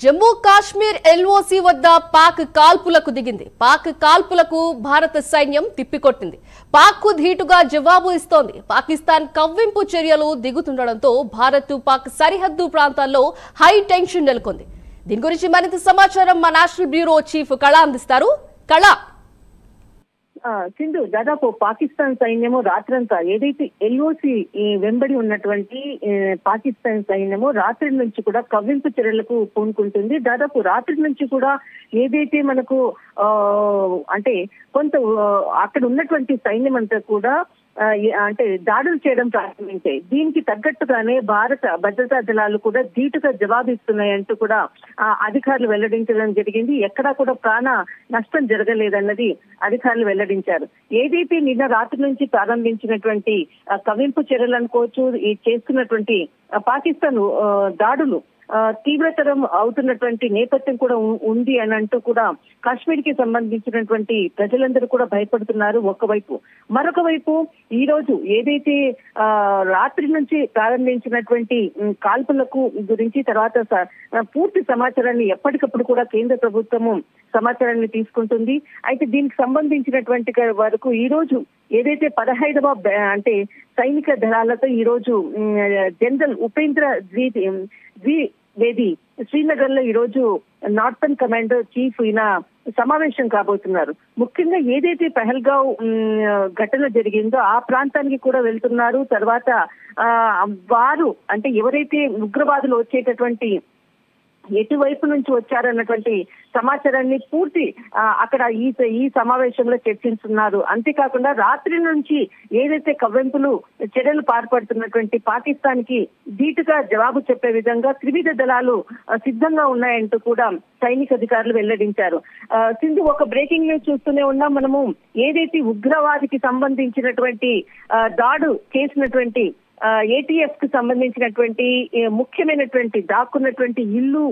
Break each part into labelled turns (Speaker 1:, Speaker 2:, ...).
Speaker 1: Jammu Kashmir LOC వద్ద పాక్ కాల్పులకు దిగింది. పాక్ కాల్పులకు భారత సైన్యం తిప్పికొట్టింది. పాక్ కు ధీటుగా జవాబు ఇస్తోంది. పాకిస్తాన్ కవ్వింపు చర్యలు దిగుతుండడంతో భారత్ పాక్ సరిహద్దు ప్రాంతాల్లో హై టెన్షన్ నెలకొంది. దీని గురించి మరింత సమాచారం మా నేషనల్ బ్యూరో చీఫ్ కళ అందిస్తారు. కళ,
Speaker 2: సింధు, దాదాపు పాకిస్తాన్ సైన్యము రాత్రంతా ఏదైతే ఎల్ఓసి వెంబడి ఉన్నటువంటి పాకిస్తాన్ సైన్యము రాత్రి నుంచి కూడా కవ్వింపు చర్యలకు పూనుకుంటుంది. దాదాపు రాత్రి నుంచి కూడా ఏదైతే మనకు అంటే కొంత అక్కడ ఉన్నటువంటి సైన్యం అంతా కూడా అంటే దాడులు చేయడం ప్రారంభించాయి. దీనికి తగ్గట్టుగానే భారత భద్రతా దళాలు కూడా ధీటుగా జవాబిస్తున్నాయంటూ కూడా అధికారులు వెల్లడించడం జరిగింది. ఎక్కడా కూడా ప్రాణ నష్టం జరగలేదన్నది అధికారులు వెల్లడించారు. ఏదైతే నిన్న రాత్రి నుంచి ప్రారంభించినటువంటి కవ్వింపు చర్యలు అనుకోవచ్చు, ఈ చేస్తున్నటువంటి పాకిస్తాన్ దాడులు తీవ్రతరం అవుతున్నటువంటి నేపథ్యం కూడా ఉంది అని అంటూ కూడా కాశ్మీర్ కి సంబంధించినటువంటి ప్రజలందరూ కూడా భయపడుతున్నారు ఒకవైపు. మరొక వైపు ఈ రోజు ఏదైతే రాత్రి నుంచి ప్రారంభించినటువంటి కాల్పులకు గురించి తర్వాత పూర్తి సమాచారాన్ని ఎప్పటికప్పుడు కూడా కేంద్ర ప్రభుత్వము సమాచారాన్ని తీసుకుంటుంది. అయితే దీనికి సంబంధించినటువంటి వరకు ఈ రోజు ఏదైతే 15వ అంటే సైనిక దళాలతో ఈ రోజు జనరల్ ఉపేంద్ర ద్వివేది శ్రీనగర్ లో ఈ రోజు నార్థన్ కమాండర్ చీఫ్ ఈయన సమావేశం కాబోతున్నారు. ముఖ్యంగా ఏదైతే పహల్గావ్ ఘటన జరిగిందో ఆ ప్రాంతానికి కూడా వెళ్తున్నారు. తర్వాత వారు అంటే ఎవరైతే ఉగ్రవాదులు వచ్చేటటువంటి ఎటువైపు నుంచి వచ్చారన్నటువంటి సమాచారాన్ని పూర్తి అక్కడ ఈ సమావేశంలో చర్చిస్తున్నారు. అంతేకాకుండా రాత్రి నుంచి ఏదైతే కవ్వింపులు చర్యలు పాల్పడుతున్నటువంటి పాకిస్తాన్ కి ధీటుగా జవాబు చెప్పే విధంగా త్రివిధ దళాలు సిద్ధంగా ఉన్నాయంటూ కూడా సైనిక అధికారులు వెల్లడించారు. సింధు, ఒక బ్రేకింగ్ న్యూస్ చూస్తూనే ఉన్నాం మనము. ఏదైతే ఉగ్రవాదికి సంబంధించినటువంటి దాడు చేసినటువంటి ఏటీఎఫ్ కు సంబంధించినటువంటి ముఖ్యమైనటువంటి దాక్కున్నటువంటి ఇల్లు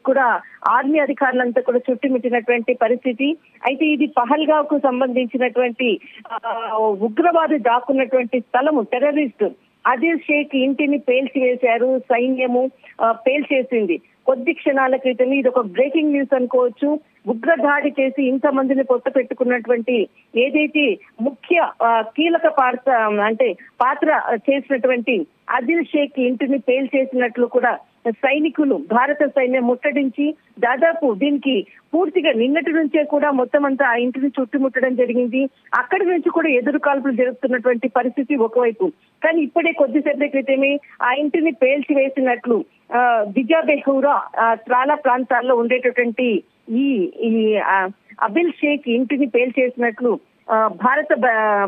Speaker 2: కూడా ఆర్మీ అధికారులంతా కూడా చుట్టుముట్టినటువంటి పరిస్థితి. అయితే ఇది పహల్గావ్ కు సంబంధించినటువంటి ఉగ్రవాది దాక్కున్నటువంటి స్థలము. టెర్రరిస్ట్ ఆదిల్ షేక్ ఇంటిని పేల్చివేశారు, సైన్యము పేల్చేసింది. కొద్ది క్షణాల క్రితం ఇది ఒక బ్రేకింగ్ న్యూస్ అనుకోవచ్చు. ఉగ్రదాడి చేసి ఇంతమందిని పొట్ట పెట్టుకున్నటువంటి ఏదైతే ముఖ్య కీలక పాత్ర చేసినటువంటి ఆదిల్ షేక్ ఇంటిని పేల్చేసినట్లు కూడా సైనికులు భారత సైన్యం ముట్టడించి దాదాపు దీనికి పూర్తిగా నిన్నటి నుంచే కూడా మొత్తం అంతా ఆ ఇంటిని చుట్టుముట్టడం జరిగింది. అక్కడి నుంచి కూడా ఎదురు కాల్పులు జరుగుతున్నటువంటి పరిస్థితి ఒకవైపు. కానీ ఇప్పుడే కొద్దిసేపటి క్రితమే ఆ ఇంటిని పేల్చివేసినట్లు బిజాబెహూరా త్రాలా ప్రాంతాల్లో ఉండేటటువంటి ఈ అబిల్ షేక్ ఇంటిని పేల్చేసినట్లు భారత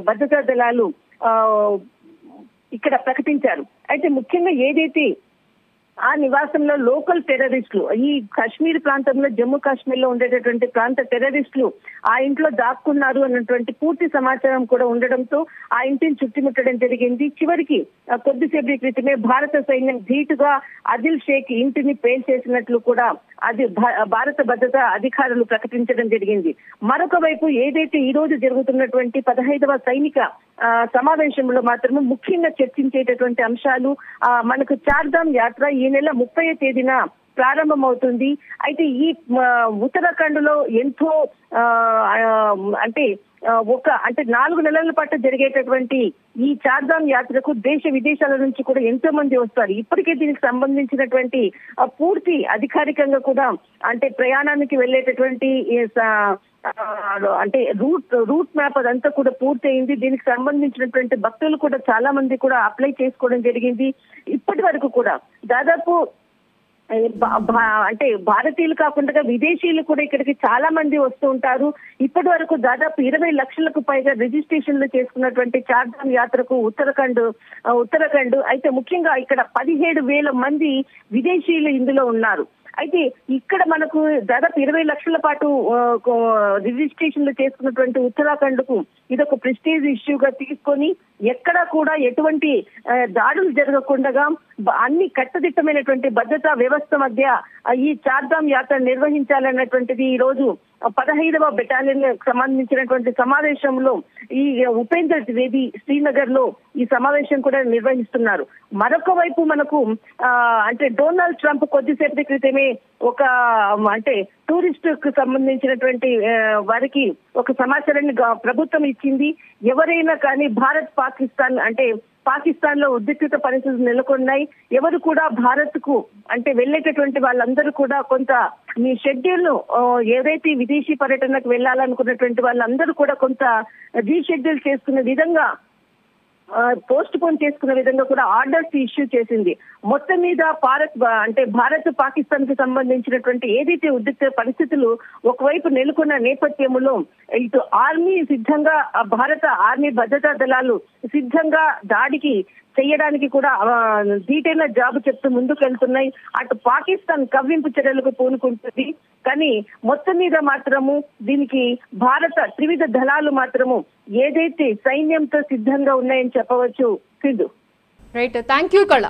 Speaker 2: భద్రతా దళాలు ఇక్కడ ప్రకటించారు. అయితే ముఖ్యంగా ఏదైతే ఆ నివాసంలో లోకల్ టెర్రరిస్టులు, ఈ కాశ్మీర్ ప్రాంతంలో జమ్మూ కాశ్మీర్ లో ఉండేటటువంటి ప్రాంత టెర్రరిస్టులు ఆ ఇంట్లో దాక్కున్నారు అన్నటువంటి పూర్తి సమాచారం కూడా ఉండడంతో ఆ ఇంటిని చుట్టుముట్టడం జరిగింది. చివరికి కొద్దిసేపటి క్రితమే భారత సైన్యం ధీటుగా ఆదిల్ షేక్ ఇంటిని పేల్చేసినట్లు కూడా అది భారత భద్రతా అధికారులు ప్రకటించడం జరిగింది. మరొక వైపు ఏదైతే ఈ రోజు జరుగుతున్నటువంటి 15వ సైనిక సమావేశంలో మాత్రమే ముఖ్యంగా చర్చించేటటువంటి అంశాలు మనకు చార్ధామ్ యాత్ర ఈ నెల 30వ తేదీన ప్రారంభమవుతుంది. అయితే ఈ ఉత్తరాఖండ్ లో ఎంతో అంటే 4 నెలల పాటు జరిగేటటువంటి ఈ చార్ధామ్ యాత్రకు దేశ విదేశాల నుంచి కూడా ఎంతో మంది వస్తారు. ఇప్పటికే దీనికి సంబంధించినటువంటి పూర్తి అధికారికంగా కూడా అంటే ప్రయాణానికి వెళ్ళేటటువంటి అంటే రూట్ మ్యాప్ అదంతా కూడా పూర్తి అయింది. దీనికి సంబంధించినటువంటి భక్తులు కూడా చాలా మంది కూడా అప్లై చేసుకోవడం జరిగింది. ఇప్పటి వరకు కూడా దాదాపు అంటే భారతీయులు కాకుండా విదేశీయులు కూడా ఇక్కడికి చాలా మంది వస్తూ ఉంటారు. ఇప్పటి వరకు దాదాపు 20 లక్షలకు పైగా రిజిస్ట్రేషన్లు చేసుకున్నటువంటి చార్ధామ్ యాత్రకు ఉత్తరాఖండ్ అయితే ముఖ్యంగా ఇక్కడ 17,000 మంది విదేశీయులు ఇందులో ఉన్నారు. అయితే ఇక్కడ మనకు దాదాపు 20 లక్షల పాటు రిజిస్ట్రేషన్లు చేసుకున్నటువంటి ఉత్తరాఖండ్ కు ఇదొక ప్రెస్టీజ్ ఇష్యూగా తీసుకొని ఎక్కడా కూడా ఎటువంటి దాడులు జరగకుండా అన్ని కట్టుదిట్టమైనటువంటి భద్రతా వ్యవస్థ మధ్య ఈ చార్ధామ్ యాత్ర నిర్వహించాలన్నటువంటిది ఈ రోజు 15వ బెటాలియన్ సంబంధించినటువంటి సమావేశంలో ఈ ఉపేంద్ర ద్వివేది శ్రీనగర్ లో ఈ సమావేశం కూడా నిర్వహిస్తున్నారు. మరొక వైపు మనకు అంటే డొనాల్డ్ ట్రంప్ కొద్దిసేపటి క్రితమే ఒక అంటే టూరిస్ట్ కు సంబంధించినటువంటి వారికి ఒక సమాచారాన్ని ప్రభుత్వం ఇచ్చింది. ఎవరైనా కానీ భారత్ పాకిస్తాన్ అంటే పాకిస్తాన్ లో ఉద్రిక్త పరిస్థితులు నెలకొన్నాయి. ఎవరు కూడా భారత్ కు అంటే వెళ్ళేటటువంటి వాళ్ళందరూ కూడా కొంత మీ షెడ్యూల్ ను ఏదైతే విదేశీ పర్యటనకు వెళ్ళాలనుకున్నటువంటి వాళ్ళందరూ కూడా కొంత రీషెడ్యూల్ చేసుకునే విధంగా పోస్ట్ పోన్ చేసుకునే విధంగా కూడా ఆర్డర్స్ ఇష్యూ చేసింది. మొత్తం మీద భారత్ పాకిస్తాన్ కు సంబంధించినటువంటి ఏదైతే ఉద్రిక్త పరిస్థితులు ఒకవైపు నెలకొన్న నేపథ్యంలో ఇటు ఆర్మీ సిద్ధంగా భారత ఆర్మీ భద్రతా దళాలు సిద్ధంగా దాడికి చేయడానికి కూడా డీటెయిల్ జాబ్ చెప్తూ ముందుకు వెళ్తున్నాయి. అటు పాకిస్తాన్ కవ్వింపు చర్యలకు పూనుకుంటుంది. కానీ మొత్తం మీద మాత్రము దీనికి భారత త్రివిధ దళాలు మాత్రము ఏదైతే సైన్యంతో సిద్ధంగా ఉన్నాయని చెప్పవచ్చు. సింధు.
Speaker 1: రైట్, థ్యాంక్ యూ కళ.